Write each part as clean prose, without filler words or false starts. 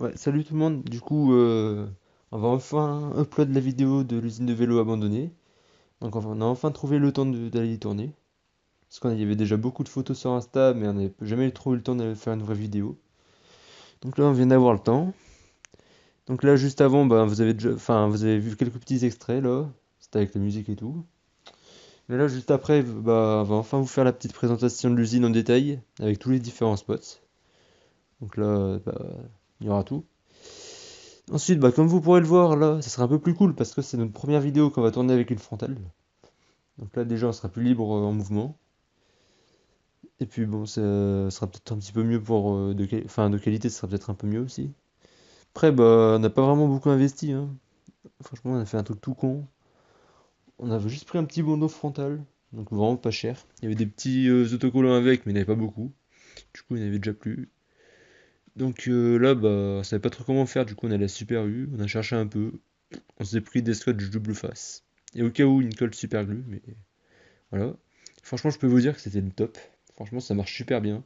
Ouais, salut tout le monde. Du coup, on va enfin upload la vidéo de l'usine de vélo abandonnée. Donc on a enfin trouvé le temps d'aller y tourner. Parce qu'il y avait déjà beaucoup de photos sur Insta, mais on n'avait jamais trouvé le temps de faire une vraie vidéo. Donc là, on vient d'avoir le temps. Donc là, juste avant, bah, vous avez vu quelques petits extraits là. C'était avec la musique et tout. Mais là, juste après, bah, on va enfin vous faire la petite présentation de l'usine en détail, avec tous les différents spots. Donc là, bah, il y aura tout. Ensuite, bah, comme vous pourrez le voir là, ça sera un peu plus cool parce que c'est notre première vidéo qu'on va tourner avec une frontale. Donc là déjà on sera plus libre en mouvement. Et puis bon, ça sera peut-être un petit peu mieux pour de qualité, ça sera peut-être un peu mieux aussi. Après bah on n'a pas vraiment beaucoup investi hein. Franchement on a fait un truc tout con. On avait juste pris un petit bandeau frontal, donc vraiment pas cher. Il y avait des petits autocollants avec, mais il n'y en avait pas beaucoup. Du coup il n'y en avait déjà plus. Donc là bah on savait pas trop comment faire, du coup on a la Super U, on a cherché un peu. On s'est pris des scotch double face. Et au cas où une colle super glue, mais voilà. Franchement, je peux vous dire que c'était le top. Franchement, ça marche super bien.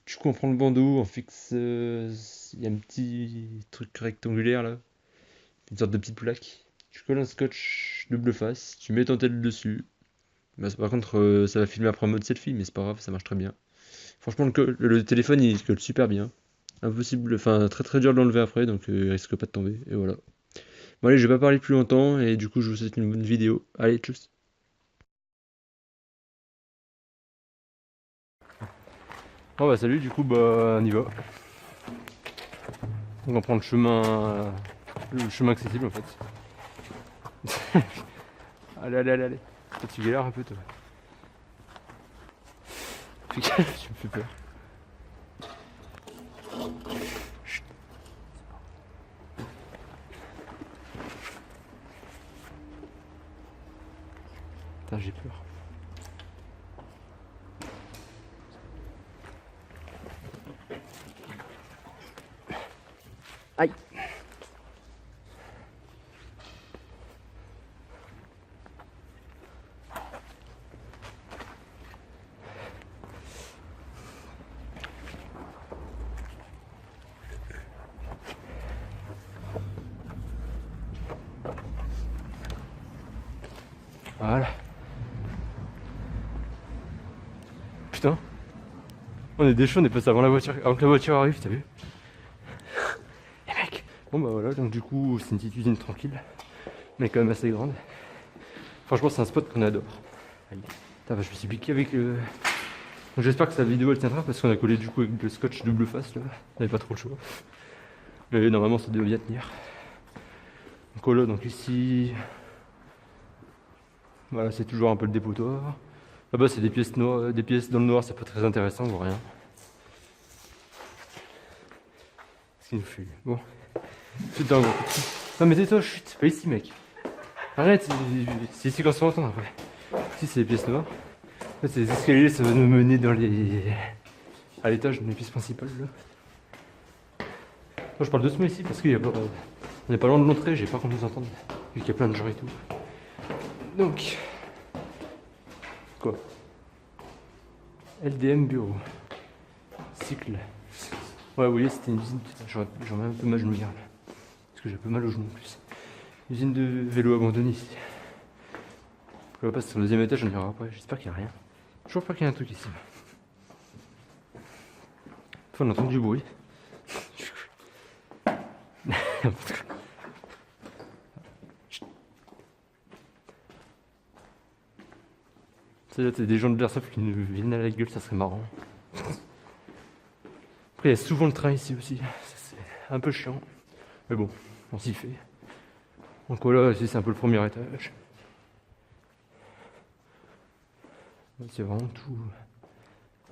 Du coup, on prend le bandeau, on fixe. Il y a un petit truc rectangulaire là, une sorte de petite plaque. Tu colles un scotch double face, tu mets ton tête dessus. Bah, par contre, ça va filmer après en mode selfie, mais c'est pas grave, ça marche très bien. Franchement, le téléphone il colle super bien. Impossible, enfin très très dur de l'enlever après, donc il risque pas de tomber. Et voilà. Bon, allez, je vais pas parler plus longtemps, et du coup, je vous souhaite une bonne vidéo. Allez, tchuss! Bon bah salut, du coup bah on y va. On va prendre le chemin accessible en fait. Allez, allez, allez, allez. Toi, tu galères un peu toi. Fais gaffe, tu me fais peur. Chut. Putain, j'ai peur. Aïe. Voilà. Putain, on est des chauds, on est passé avant que la voiture arrive, t'as vu? Les mecs. Bon bah voilà, donc du coup c'est une petite usine tranquille, mais quand même assez grande. Franchement c'est un spot qu'on adore. Aïe. Putain, bah, je me suis piqué avec le... Donc, j'espère que cette vidéo elle tiendra parce qu'on a collé du coup avec le scotch double face là. On avait pas trop le choix. Mais normalement ça devrait bien tenir. Donc voilà, donc ici, voilà, c'est toujours un peu le dépotoir. Là-bas, c'est des pièces noires, des pièces dans le noir, c'est pas très intéressant, on voit rien. Ce qu'il nous fait. Bon, c'est dingue. Non, mais tais-toi, chut, pas ici, mec. Arrête, c'est ici qu'on se entend après. Ici, c'est les pièces noires. Là, c'est les escaliers, ça va nous mener à l'étage de mes pièces principales. Là. Moi, je parle doucement ici parce qu'on n'est pas loin de l'entrée, j'ai pas qu'on nous entende. Vu qu'il y a plein de gens et tout. Donc, quoi? LDM Bureau. Cycle. Ouais, vous voyez, c'était une usine. J'aurais un peu mal au genou là. Parce que j'ai un peu mal au genou en plus. Usine de vélo abandonnée ici. On va passer sur le deuxième étage, on ira après. J'espère qu'il n'y a rien. Toujours pas qu'il y ait un truc ici. Enfin, on entend du bruit. C'est des gens de l'airsoft qui nous viennent à la gueule, ça serait marrant. Après, il y a souvent le train ici aussi. C'est un peu chiant. Mais bon, on s'y fait. Donc voilà, ici c'est un peu le premier étage. C'est vraiment tout.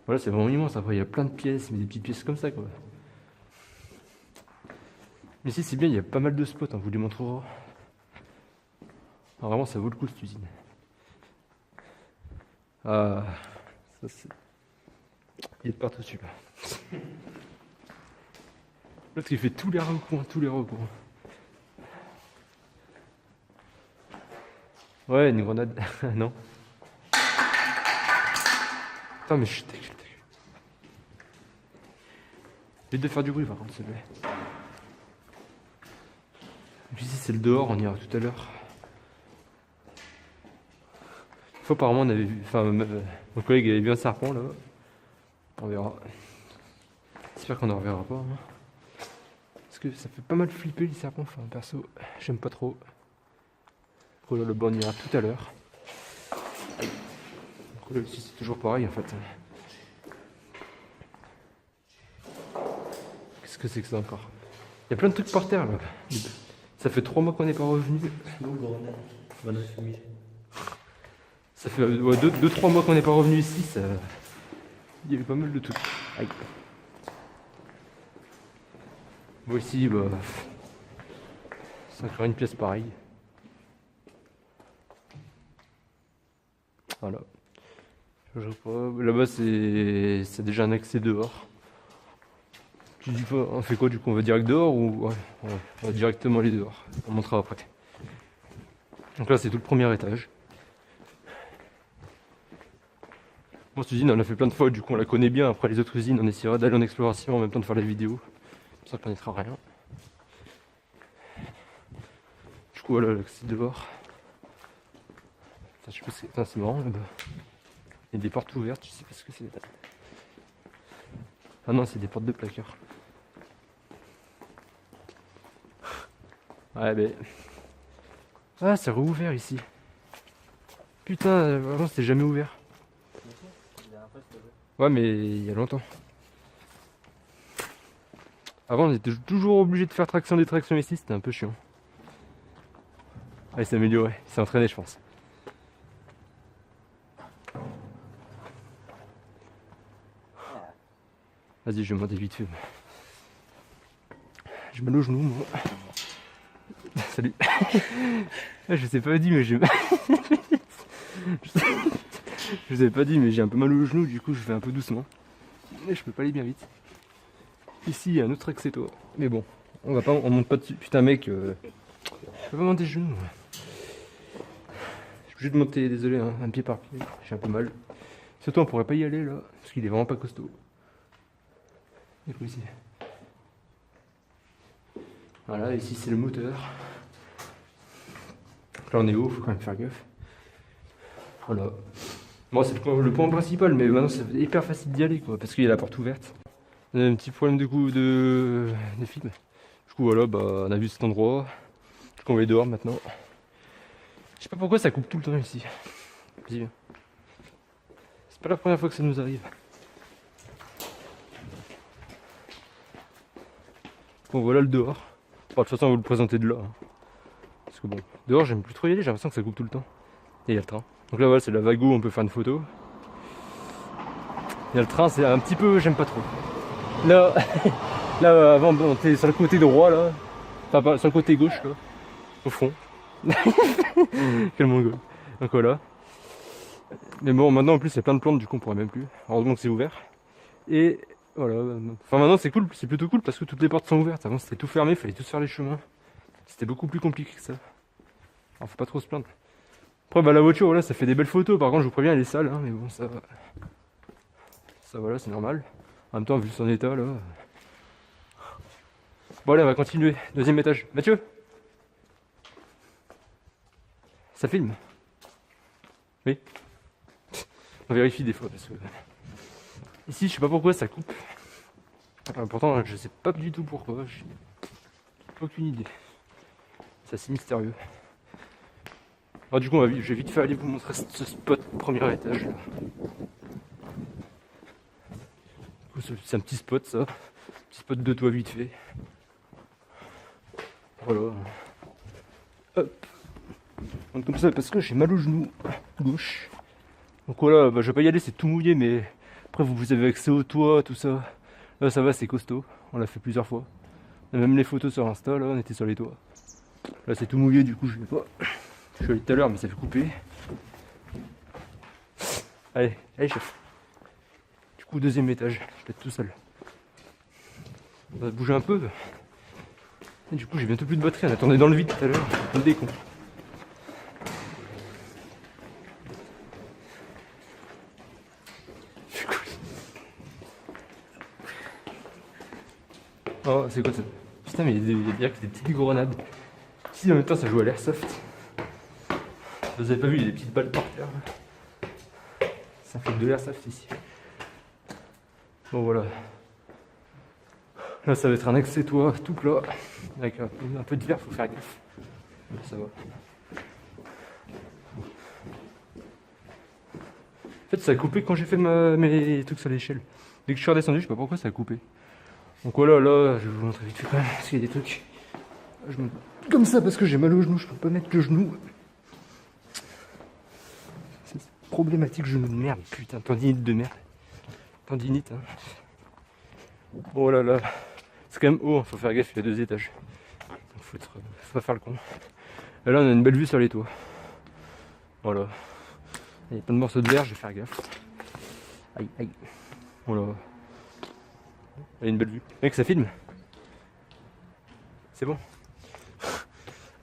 Voilà, c'est vraiment immense. Après, il y a plein de pièces, mais des petites pièces comme ça, quoi. Mais ici, c'est bien, il y a pas mal de spots, on vous les montrera. Alors, vraiment, ça vaut le coup cette usine. Ah, ça c'est. Il est de partout celui-là. L'autre, il fait tous les recoins, tous les recoins. Ouais, une grenade. Non. Attends, mais chut, chut. Évite de faire du bruit, par contre, s'il te plaît. Donc ici c'est le dehors, on ira tout à l'heure. Une fois apparemment on avait vu, enfin mon collègue avait vu un serpent là. On verra. J'espère qu'on en reverra pas. Hein. Parce que ça fait pas mal flipper les serpents, enfin perso, j'aime pas trop. Voilà, le bon on ira tout à l'heure. Donc là ici c'est toujours pareil en fait. Qu'est-ce que c'est que ça encore? Il y a plein de trucs par terre là. Ça fait 3 mois qu'on n'est pas revenu. Ça fait 2-3 mois qu'on n'est pas revenu ici. Ça... Il y avait pas mal de trucs. Aïe. Bon ici, bah, c'est encore une pièce pareille. Voilà. Là-bas c'est déjà un accès dehors. Tu dis pas, on fait quoi du coup? On va direct dehors ou ouais, on va directement aller dehors. On montrera après. Donc là c'est tout le premier étage. Bon, cette usine on l'a fait plein de fois, du coup on la connaît bien. Après les autres usines on essaiera d'aller en exploration en même temps de faire la vidéo. Comme ça on connaîtra rien. Du coup voilà l'accès dehors. Enfin, je sais pas si c'est marrant là-bas. Il y a des portes ouvertes, je sais pas ce que c'est. Ah non c'est des portes de placard. Ouais, ben. Ah, c'est rouvert ici. Putain, vraiment, c'était jamais ouvert. Ouais, mais il y a longtemps. Avant, on était toujours obligé de faire traction-détraction ici, c'était un peu chiant. Ah, il s'est amélioré, il s'est entraîné, je pense. Vas-y, je vais monter vite fait. J'ai mal au genou, moi. Salut. Je vous ai pas dit, mais j'ai. Je vous avais pas dit, mais j'ai un peu mal au genou, du coup je fais un peu doucement. Et je peux pas aller bien vite. Ici, il y a un autre accès toi. Mais bon, on monte pas dessus. Putain, mec, je peux pas monter le genou. Je suis obligé de monter, désolé, hein, un pied par pied. J'ai un peu mal. Surtout, on pourrait pas y aller là, parce qu'il est vraiment pas costaud. Et ici. Voilà, ici c'est le moteur. Là on est haut, faut quand même faire gaffe. Voilà. Bon c'est le point principal, mais maintenant c'est hyper facile d'y aller quoi, parce qu'il y a la porte ouverte. On a un petit problème de coup de film. Du coup voilà, bah on a vu cet endroit. Du coup on va aller dehors maintenant. Je sais pas pourquoi ça coupe tout le temps ici. Vas-y viens. C'est pas la première fois que ça nous arrive. Bon voilà le dehors. Bon, de toute façon on va vous le présenter de là. Hein. Parce que bon, dehors j'aime plus trop y aller, j'ai l'impression que ça coupe tout le temps. Et il y a le train. Donc là voilà c'est la vague où on peut faire une photo. Il y a le train, c'est un petit peu, j'aime pas trop. Là, là avant bon, t'es sur le côté droit là. Enfin pas sur le côté gauche là. Au fond. Quel mongol. Donc voilà. Mais bon maintenant en plus il y a plein de plantes du coup on pourrait même plus. Heureusement que c'est ouvert. Et voilà. Enfin maintenant c'est cool, c'est plutôt cool parce que toutes les portes sont ouvertes. Avant c'était tout fermé, il fallait tous faire les chemins. C'était beaucoup plus compliqué que ça. Alors faut pas trop se plaindre. Après bah la voiture voilà ça fait des belles photos, par contre je vous préviens elle est sale hein, mais bon ça voilà c'est normal. En même temps vu son état là. Bon allez on va continuer. Deuxième étage. Mathieu. Ça filme? Oui. On vérifie des fois parce que. Ici je sais pas pourquoi ça coupe. Pourtant je sais pas du tout pourquoi. J'ai aucune idée. C'est assez mystérieux. Alors, du coup je vais vite fait aller vous montrer ce spot premier étage là. C'est un petit spot ça. Petit spot de toit vite fait. Voilà. Hop. Donc comme ça parce que j'ai mal au genou gauche. Donc voilà, bah, je vais pas y aller, c'est tout mouillé, mais après vous avez accès au toit, tout ça. Là ça va, c'est costaud. On l'a fait plusieurs fois. On a même les photos sur Insta, là on était sur les toits. Là c'est tout mouillé, du coup je vais pas. Je suis allé tout à l'heure, mais ça fait couper. Allez, allez chef. Du coup deuxième étage, je vais être tout seul. On va bouger un peu. Et du coup j'ai bientôt plus de batterie, on attendait dans le vide tout à l'heure. On est des cons. Oh c'est quoi ça? Putain mais il y a des petites grenades. Ici en même temps ça joue à l'airsoft. Vous avez pas vu, il y a des petites balles par terre. Ça fait de l'airsoft ici. Bon voilà. Là ça va être un accès toit tout plat. Avec un peu de verre, faut faire gaffe. Là, ça va. En fait ça a coupé quand j'ai fait mes trucs sur l'échelle. Dès que je suis redescendu, je sais pas pourquoi ça a coupé. Donc voilà, là, je vais vous montrer vite fait quand même, parce qu'il y a des trucs. Je me... Comme ça parce que j'ai mal au genou, je peux pas mettre le genou. C'est problématique, genou de merde, putain, tendinite de merde. Tendinite, hein. Oh là là, c'est quand même haut, faut faire gaffe, il y a 2 étages. Faut pas faire le con. Et là, on a une belle vue sur les toits. Voilà. Il y a plein de morceaux de verre, je vais faire gaffe. Aïe, aïe. Voilà. Il y a une belle vue. Mec, ça filme. C'est bon.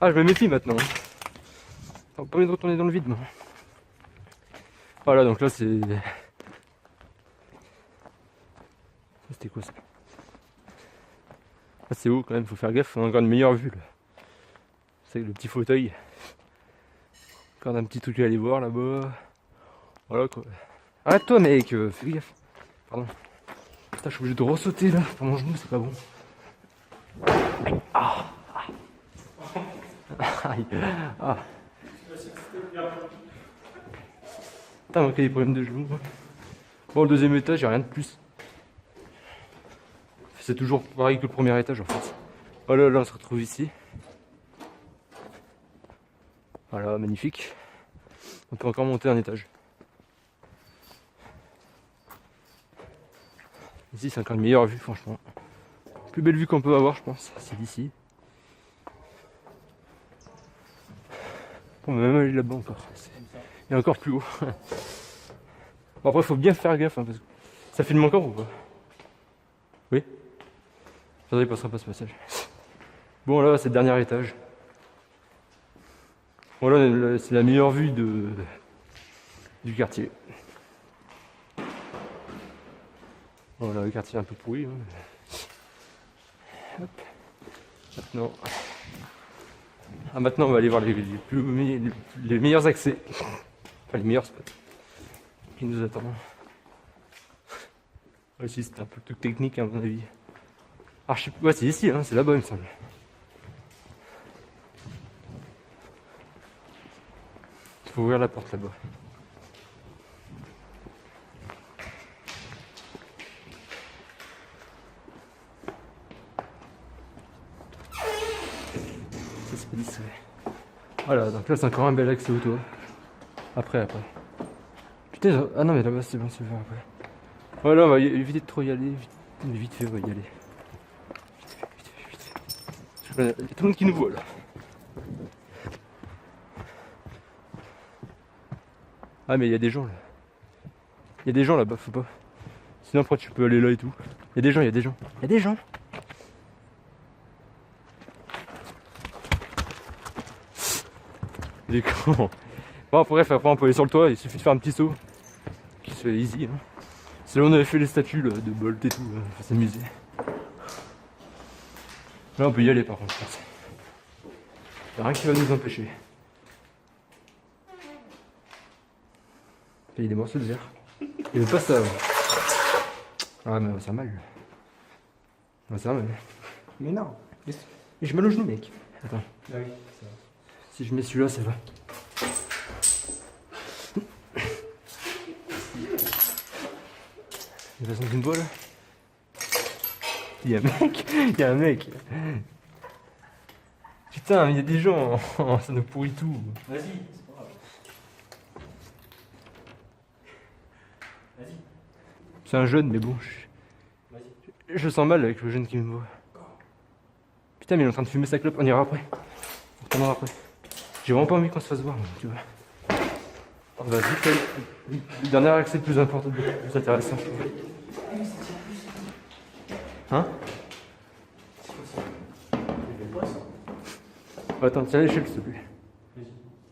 Ah, je me méfie maintenant. Pas envie de retourner dans le vide, moi. Voilà, donc là, c'est... C'était quoi ça? Ah, c'est haut quand même, faut faire gaffe, on a encore une meilleure vue là. C'est le petit fauteuil. Encore un petit truc à aller voir là-bas. Voilà quoi. Arrête-toi mec, fais gaffe. Pardon. Putain, je suis obligé de ressauter là pour mon genou, c'est pas bon. Ah, aïe. Ah. Putain, manqué des problèmes de genoux. Bon, le 2e étage, y'a rien de plus. C'est toujours pareil que le 1er étage en fait. Voilà, là on se retrouve ici. Voilà, magnifique. On peut encore monter un étage. Ici c'est encore une meilleure vue franchement. Plus belle vue qu'on peut avoir je pense, c'est d'ici. On va même aller là-bas encore. Et encore plus haut. Bon après faut bien faire gaffe hein, parce que ça filme encore ou pas? Oui. Attendez, il passera pas ce passage. Bon là c'est le dernier étage. Bon là c'est la meilleure vue du quartier. Voilà le quartier est un peu pourri. Hein. Hop. Maintenant. Ah, maintenant on va aller voir les meilleurs accès. Enfin les meilleurs spots. Qui nous attendent. Ici c'est un peu tout technique à mon avis. Ah je sais pas, ouais, c'est ici, hein, c'est là-bas il me semble. Il faut ouvrir la porte là-bas. Ça c'est pas discret. Voilà, donc là c'est encore un bel accès au toit. Après. Putain, ah non mais là-bas c'est bon, c'est vers après. Voilà, on va éviter de trop y aller. Vite fait, on va y aller. Vite fait. Il y a tout le monde qui nous voit là. Ah mais il y a des gens là. Il y a des gens là-bas, faut pas. Sinon après tu peux aller là et tout. Il y a des gens. Il y a des gens. Des cons. Bon bref, après on peut aller sur le toit, il suffit de faire un petit saut. Qui se fait easy. Hein. C'est là où on avait fait les statues là, de Bolt et tout, faut s'amuser. Là on peut y aller par contre, je pense. Y'a rien qui va nous empêcher. Il y a des morceaux de verre. Il veut pas ça. Ah mais on va se faire mal. On va se faire mal. Mais non. J'ai mal au genou mec. Attends. Ah oui, ça va. Si je mets celui-là, ça va. Il va sans une voile. Il y a un mec. Putain, il y a des gens, ça nous pourrit tout. Vas-y, c'est pas grave. Vas-y. C'est un jeune, mais bon, je sens mal avec le jeune qui me voit. Putain, mais il est en train de fumer sa clope, on ira après. On retournera après. J'ai vraiment pas envie qu'on se fasse voir, tu vois. On va vite aller. Le dernier accès le plus important, le plus intéressant, je trouve. Hein? Attends, tiens l'échelle s'il te plaît.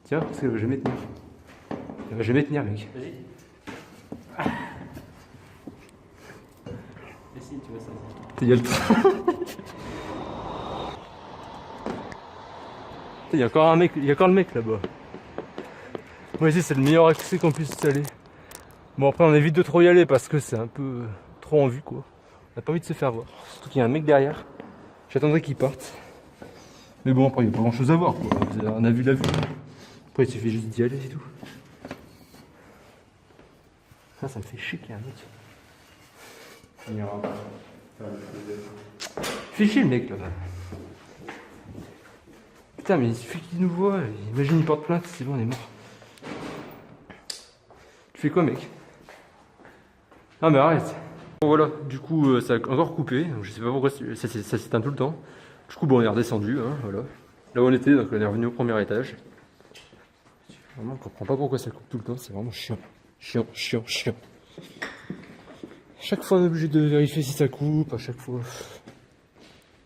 Tiens, parce qu'elle va jamais tenir. Elle va jamais tenir, mec. Vas-y. Essaye, tu vois ça. Il y a le train. Il y a encore un mec, il y a encore le mec là-bas. Moi ici c'est le meilleur accès qu'on puisse aller. Bon après on évite de trop y aller parce que c'est un peu trop en vue quoi. On n'a pas envie de se faire voir. Surtout qu'il y a un mec derrière. J'attendrai qu'il parte. Mais bon après il n'y a pas grand chose à voir quoi. On a vu la vue. Après il suffit juste d'y aller et tout. Ça me fait chier qu'il y ait un mec. On ira pas faire le Fait chier le mec là-bas. Putain mais il suffit qu'il nous voit. Imagine il porte plainte, c'est bon on est mort. Tu fais quoi mec? Ah mais arrête. Bon voilà, du coup ça a encore coupé, donc je sais pas pourquoi ça s'éteint tout le temps. Du coup bon on est redescendu, hein, voilà. Là où on était, donc on est revenu au premier étage. Vraiment on comprend pas pourquoi ça coupe tout le temps, c'est vraiment chiant. Chiant. À chaque fois on est obligé de vérifier si ça coupe, à chaque fois.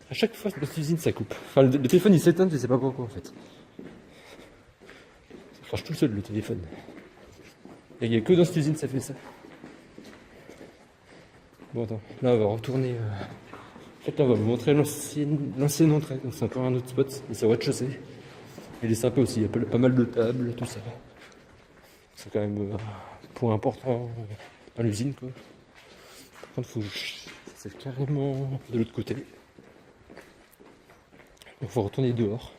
À chaque fois dans cette usine ça coupe. Enfin le téléphone il s'éteint, je sais pas pourquoi en fait. Ça marche tout seul le téléphone. Et il n'y a que dans cette usine ça fait ça. Bon attends, là on va retourner. En fait là on va vous montrer l'ancienne entrée. Donc c'est encore un autre spot, mais c'est au rez-de-chaussée. Il est sympa aussi, il y a pas mal de tables, tout ça. C'est quand même un point important dans l'usine quoi. Par contre c'est carrément de l'autre côté. Donc il faut retourner dehors.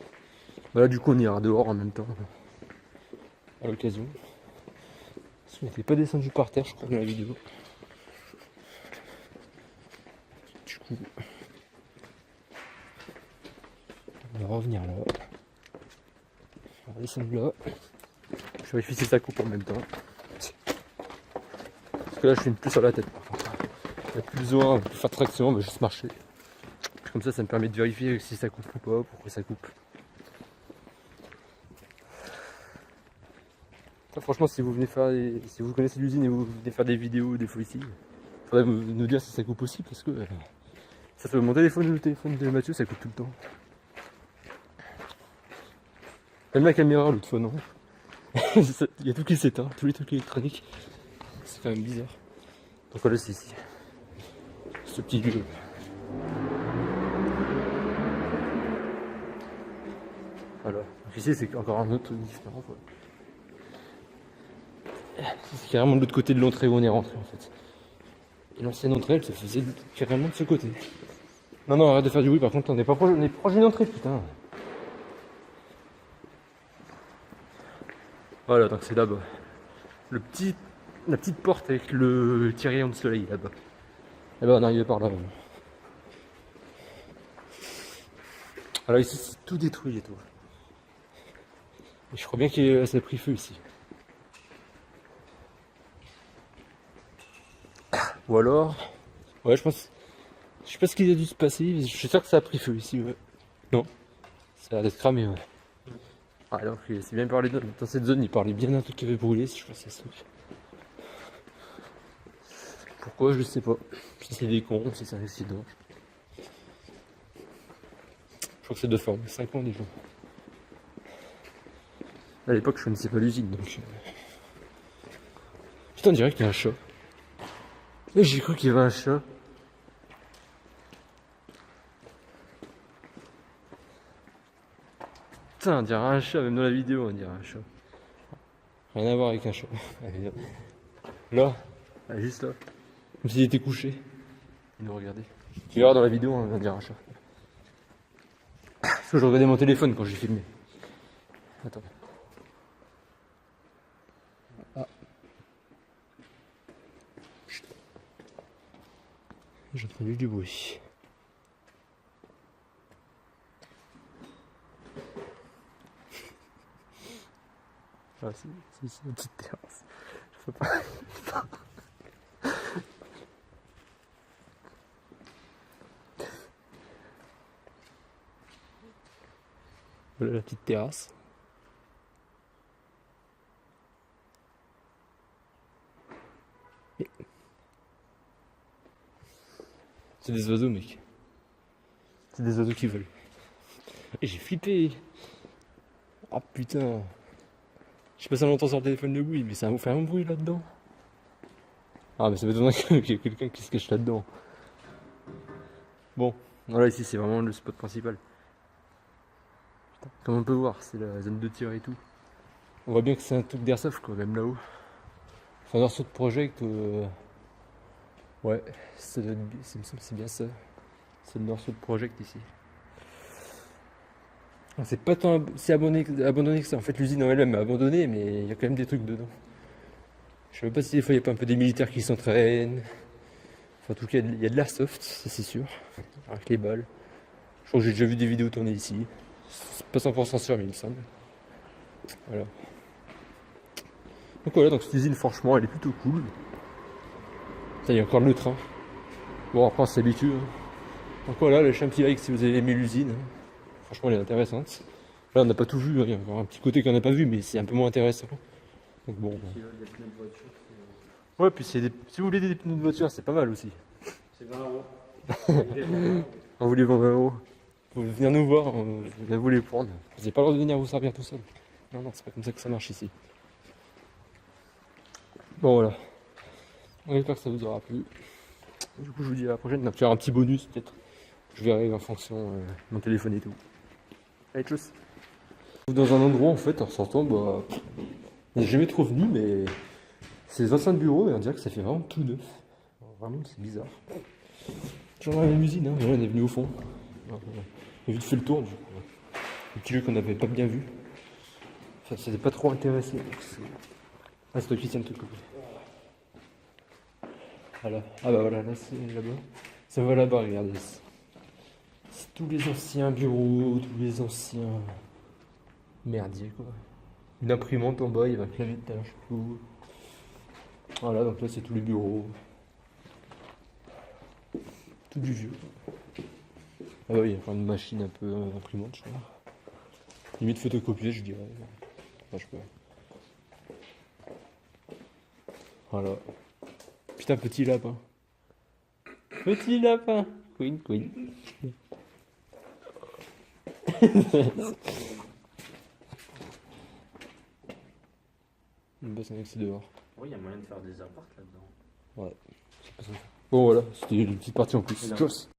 Voilà du coup on ira dehors en même temps. À l'occasion. Parce qu'on n'était pas descendu par terre je crois dans la vidéo. Du coup, on va revenir là. On va descendre là. Je vérifie si ça coupe en même temps. Parce que là, je suis plus sur la tête par contre. Il n'y a plus besoin de faire traction, on va juste marcher. Comme ça me permet de vérifier si ça coupe ou pas, pourquoi ça coupe. Là, franchement, si vous venez faire si vous connaissez l'usine et vous venez faire des vidéos des fois ici, il faudrait nous dire si ça coupe aussi parce que ça fait mon téléphone, le téléphone de Mathieu, ça coupe tout le temps. Même la caméra l'autre fois, non. Il y a tout qui s'éteint, tous les trucs électroniques. C'est quand même bizarre. Donc voilà, c'est ici. Ce petit lieu. Voilà. Donc ici, c'est encore un autre truc différent. Quoi. C'est carrément de l'autre côté de l'entrée où on est rentré en fait. Et l'ancienne entrée, elle se faisait carrément de ce côté. Non, arrête de faire du bruit, par contre, on est pas proche, on est proche d'une entrée, putain. Voilà, donc c'est là-bas. La petite porte avec le petit rayon de soleil là-bas. Et ben on arrive par là. Alors ici c'est tout détruit et tout. Et je crois bien que ça a pris feu ici. Ou alors. Ouais je pense. Je sais pas ce qu'il a dû se passer, je suis sûr que ça a pris feu ici, ouais. Non. Ça a l'air d'être cramé, ouais. Alors c'est bien parlé dans cette zone, il parlait bien d'un truc qui avait brûlé, si je crois que c'est ce truc. Pourquoi je sais pas. Si c'est des cons, si c'est un accident. Je crois que ça doit faire 5 ans déjà. À l'époque je connaissais pas l'usine donc. Putain on dirait qu'il y a un chat. Mais j'ai cru qu'il y avait un chat. Putain, on dirait un chat, même dans la vidéo, on dirait un chat. Rien à voir avec un chat. Là, juste là. Comme s'il était couché. Il nous regardait. Tu verras dans la vidéo, on dirait un chat. Parce que je regardais mon téléphone quand j'ai filmé. Attends. Ah. J'ai entendu du bruit. Ah, c'est une petite terrasse. Je peux pas. Voilà la petite terrasse. C'est des oiseaux, mec. C'est des oiseaux qui volent. Et j'ai flippé. Ah putain. Je sais pas si on entend sur le téléphone le bruit, mais ça va vous faire un bruit là-dedans. Ah mais ça m'étonnerait qu'il y ait quelqu'un qui se cache là-dedans. Bon, voilà ici c'est vraiment le spot principal. Comme on peut voir, c'est la zone de tir et tout. On voit bien que c'est un truc d'airsoft quoi, même là-haut. C'est un Airsoft Project. Ouais, c'est bien ça. C'est le Airsoft Project ici. C'est pas tant abandonné que ça. En fait, l'usine en elle-même est abandonnée, mais il y a quand même des trucs dedans. Je sais même pas si des fois il n'y a pas un peu des militaires qui s'entraînent. Enfin, en tout cas, il y a de l'airsoft, ça c'est sûr. Avec les balles. Je crois que j'ai déjà vu des vidéos tournées ici. C'est pas 100% sûr, mais il me semble. Voilà. Donc voilà, donc cette usine, franchement, elle est plutôt cool. Ça, il y a encore le train. Bon, après, on s'habitue. Hein. Donc voilà, lâchez un petit like si vous avez aimé l'usine. Hein. Franchement, elle est intéressante. Là, on n'a pas tout vu. Hein. Il y a encore un petit côté qu'on n'a pas vu, mais c'est un peu moins intéressant. Donc bon. Ouais, puis si vous voulez des pneus de voiture, c'est pas mal aussi. C'est 20 euros. On vous les vend 20 euros. Vous pouvez venir nous voir, on va vous les prendre. Vous n'avez pas le droit de venir vous servir tout seul. Non, c'est pas comme ça que ça marche ici. Bon, voilà. On espère que ça vous aura plu. Du coup, je vous dis à la prochaine. On va faire un petit bonus, peut-être. Je verrai en fonction de mon téléphone et tout. Allez, tchuss. Dans un endroit, en fait, en sortant, bah. On n'est jamais trop venu, mais. C'est les anciens bureaux et on dirait que ça fait vraiment tout neuf. Vraiment, c'est bizarre. Toujours la même usine, hein. Là, on est venu au fond. On a vite fait le tour, du coup. Le petit jeu qu'on n'avait pas bien vu. Enfin, ça s'était pas trop intéressé. Ah, c'est toi qui tiens le truc. Voilà. Ah bah voilà, là c'est là-bas. Ça va là-bas, regardez. C'est tous les anciens bureaux, tous les anciens merdiers quoi. Une imprimante en bas, il y avait un clavier de tâche. Voilà, donc là c'est tous les bureaux. Tout du vieux. Ah bah oui, il y a encore une machine un peu imprimante, je crois. Limite photocopieuse, je dirais. Enfin, je peux. Voilà. Putain, petit lapin. Petit lapin. Queen, queen. Bah, c'est un c'est dehors. Oui, il y a moyen de faire des apparts là-dedans. Ouais. Bon voilà, c'était une petite partie en plus. Tchuss.